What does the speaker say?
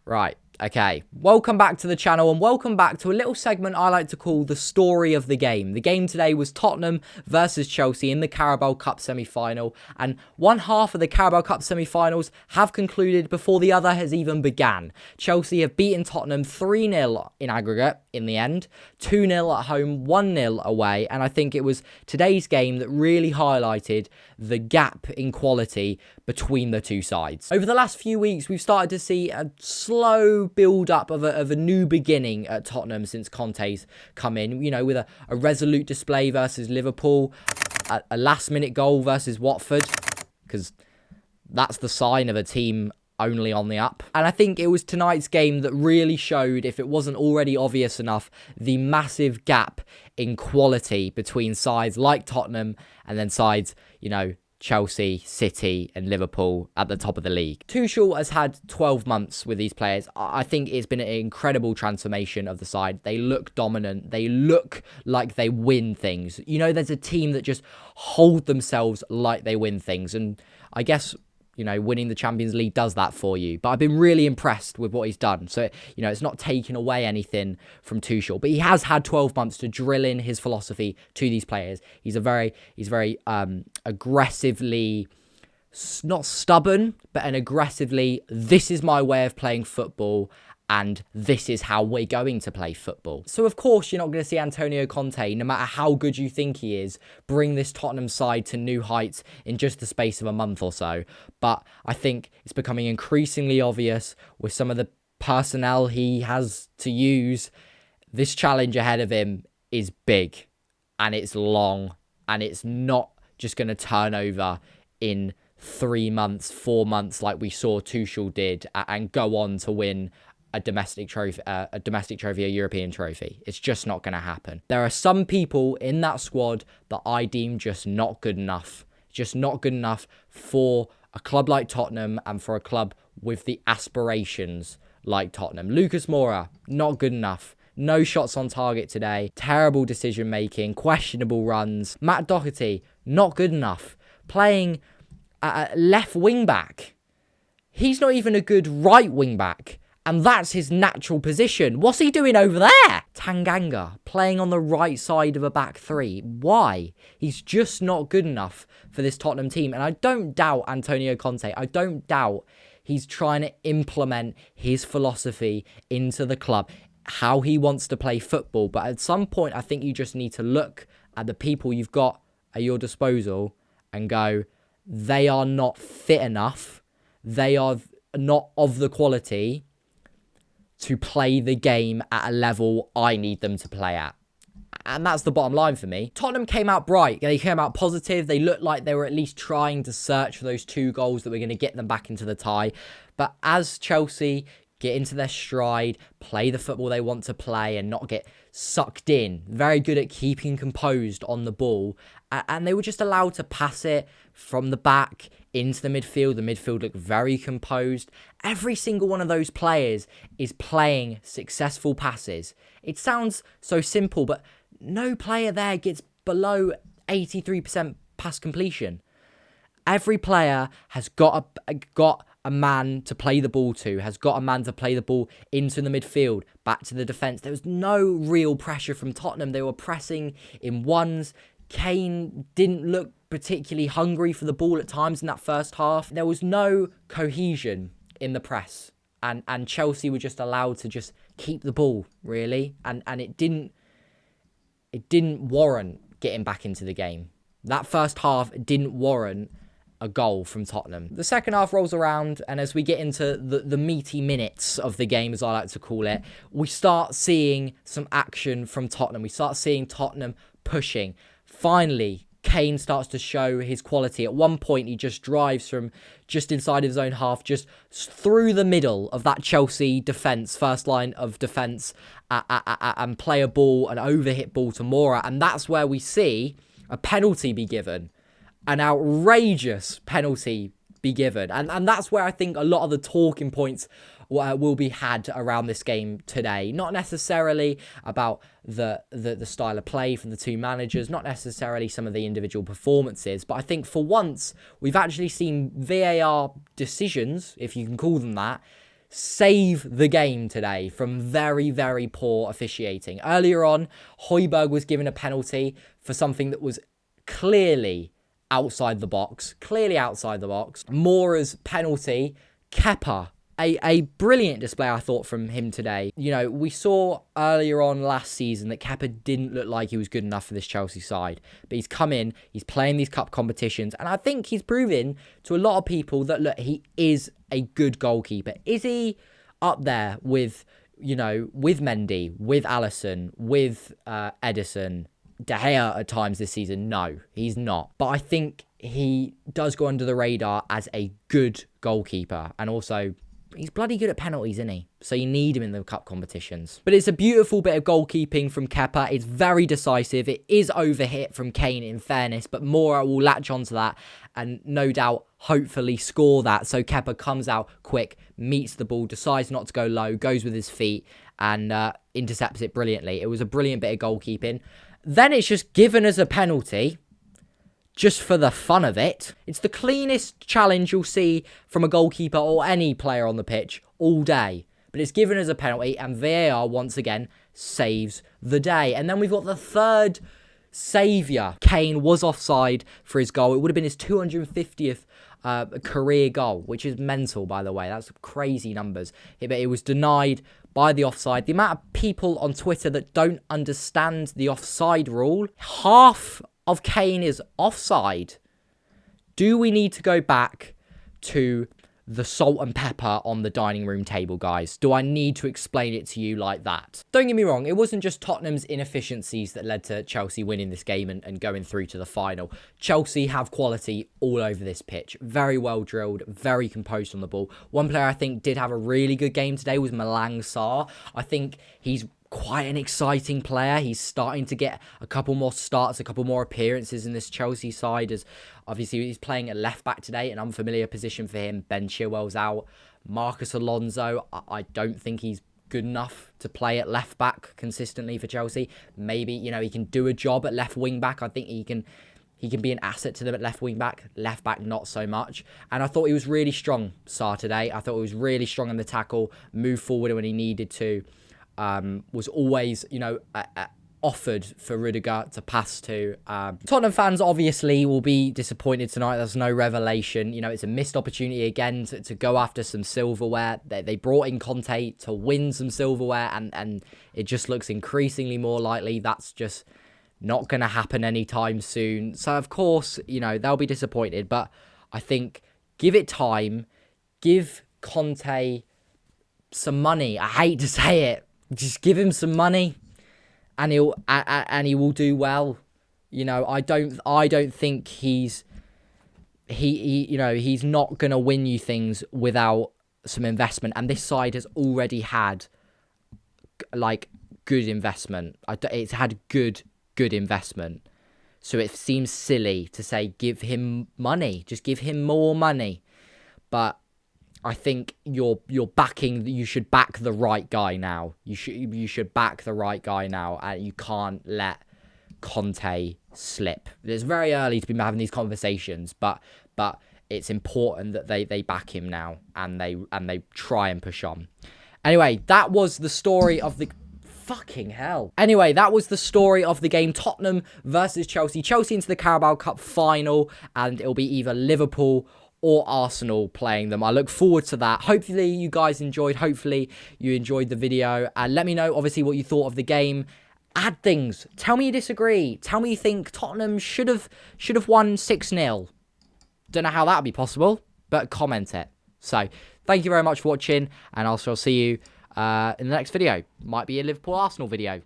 Right, okay. Welcome back to the channel and welcome back to a little segment I like to call the story of the game. The game today was Tottenham versus Chelsea in the Carabao Cup Semi-Final, and one half of the Carabao Cup Semi-Finals have concluded before the other has even began. Chelsea have beaten Tottenham 3-0 in aggregate in the end, 2-0 at home, 1-0 away, and I think it was today's game that really highlighted the gap in quality between the two sides. Over the last few weeks, we've started to see a slow build-up of a new beginning at Tottenham since Conte's come in, you know, with a resolute display versus Liverpool, a last-minute goal versus Watford, because that's the sign of a team only on the up. And I think it was tonight's game that really showed, if it wasn't already obvious enough, the massive gap in quality between sides like Tottenham and then sides, you know, Chelsea, City and Liverpool at the top of the league. Tuchel has had 12 months with these players. I think it's been an incredible transformation of the side. They look dominant. They look like they win things. You know, there's a team that just hold themselves like they win things. And I guess, you know, winning the Champions League does that for you. But I've been really impressed with what he's done. So, you know, it's not taking away anything from Tuchel. But he has had 12 months to drill in his philosophy to these players. He's very aggressively, not stubborn, but an aggressively, this is my way of playing football, and this is how we're going to play football. So, of course, you're not going to see Antonio Conte, no matter how good you think he is, bring this Tottenham side to new heights in just the space of a month or so. But I think it's becoming increasingly obvious with some of the personnel he has to use. This challenge ahead of him is big, and it's long, and it's not just going to turn over in 3 months, 4 months like we saw Tuchel did and go on to win a domestic trophy, a European trophy. It's just not going to happen. There are some people in that squad that I deem just not good enough. Just not good enough for a club like Tottenham and for a club with the aspirations like Tottenham. Lucas Moura, not good enough. No shots on target today. Terrible decision making. Questionable runs. Matt Doherty, not good enough. Playing left wing back. He's not even a good right wing back. And that's his natural position. What's he doing over there? Tanganga, playing on the right side of a back three. Why? He's just not good enough for this Tottenham team. And I don't doubt Antonio Conte. I don't doubt he's trying to implement his philosophy into the club, how he wants to play football. But at some point, I think you just need to look at the people you've got at your disposal and go, they are not fit enough. They are not of the quality to play the game at a level I need them to play at. And that's the bottom line for me. Tottenham came out bright. They came out positive. They looked like they were at least trying to search for those 2 goals that were going to get them back into the tie. But as Chelsea get into their stride, play the football they want to play and not get sucked in, very good at keeping composed on the ball. And they were just allowed to pass it from the back into the midfield. The midfield looked very composed. Every single one of those players is playing successful passes. It sounds so simple, but no player there gets below 83% pass completion. Every player has got a man to play the ball to, has got a man to play the ball into the midfield, back to the defence. There was no real pressure from Tottenham. They were pressing in ones. Kane didn't look particularly hungry for the ball at times in that first half. There was no cohesion in the press. And Chelsea were just allowed to just keep the ball, really. And it didn't warrant getting back into the game. That first half didn't warrant a goal from Tottenham. The second half rolls around, and as we get into the meaty minutes of the game, as I like to call it, we start seeing some action from Tottenham. We start seeing Tottenham pushing. Finally, Kane starts to show his quality. At one point, he just drives from just inside his own half, just through the middle of that Chelsea defence, first line of defence, and play a ball, an overhit ball to Moura. And that's where we see a penalty be given. An outrageous penalty be given. And that's where I think a lot of the talking points will be had around this game today. Not necessarily about the style of play from the two managers, not necessarily some of the individual performances, but I think for once we've actually seen VAR decisions, if you can call them that, save the game today from very, very poor officiating. Earlier on, Højbjerg was given a penalty for something that was clearly outside the box. Mora's penalty, Kepa. A brilliant display, I thought, from him today. You know, we saw earlier on last season that Kepa didn't look like he was good enough for this Chelsea side. But he's come in, he's playing these cup competitions, and I think he's proven to a lot of people that, look, he is a good goalkeeper. Is he up there with, you know, with Mendy, with Alisson, with Edison, De Gea at times this season? No, he's not. But I think he does go under the radar as a good goalkeeper, and also he's bloody good at penalties, isn't he? So you need him in the cup competitions. But it's a beautiful bit of goalkeeping from Kepa. It's very decisive. It is overhit from Kane, in fairness, but Mora will latch onto that and no doubt, hopefully, score that. So Kepa comes out quick, meets the ball, decides not to go low, goes with his feet and intercepts it brilliantly. It was a brilliant bit of goalkeeping. Then it's just given as a penalty, just for the fun of it. It's the cleanest challenge you'll see from a goalkeeper or any player on the pitch all day. But it's given as a penalty, and VAR once again saves the day. And then we've got the third saviour. Kane was offside for his goal. It would have been his 250th career goal, which is mental, by the way. That's crazy numbers. But it was denied by the offside. The amount of people on Twitter that don't understand the offside rule, half of Kane is offside. Do we need to go back to the salt and pepper on the dining room table, guys? Do I need to explain it to you like that? Don't get me wrong, it wasn't just Tottenham's inefficiencies that led to Chelsea winning this game and going through to the final. Chelsea have quality all over this pitch. Very well drilled, very composed on the ball. One player I think did have a really good game today was Malang Sarr. I think he's quite an exciting player. He's starting to get a couple more starts, a couple more appearances in this Chelsea side, as obviously he's playing at left back today, an unfamiliar position for him. Ben Chilwell's out. Marcus Alonso, I don't think he's good enough to play at left back consistently for Chelsea. Maybe, you know, he can do a job at left wing back. I think he can be an asset to them at left wing back. Left back, not so much. And I thought he was really strong, Sarr, today. I thought he was really strong in the tackle, moved forward when he needed to. Was always, you know, offered for Rudiger to pass to. Tottenham fans obviously will be disappointed tonight. There's no revelation. You know, it's a missed opportunity again to go after some silverware. They brought in Conte to win some silverware, and it just looks increasingly more likely that's just not going to happen anytime soon. So, of course, you know, they'll be disappointed. But I think give it time. Give Conte some money. I hate to say it. Just give him some money, and he will do well. You know, I don't think he's not gonna win you things without some investment. And this side has already had like good investment. It's had good investment. So it seems silly to say give him money. Just give him more money. But I think you should back the right guy now. You should back the right guy now, and you can't let Conte slip. It's very early to be having these conversations, but it's important that they back him now and they try and push on. Anyway, that was the story of the fucking hell. Anyway, that was the story of the game. Tottenham versus Chelsea. Chelsea into the Carabao Cup final, and it'll be either Liverpool or Arsenal playing them. I look forward to that. Hopefully you guys enjoyed. Hopefully you enjoyed the video. And let me know, obviously, what you thought of the game. Add things. Tell me you disagree. Tell me you think Tottenham should have won 6-0. Don't know how that would be possible, but comment it. So, thank you very much for watching, and I'll see you in the next video. Might be a Liverpool-Arsenal video.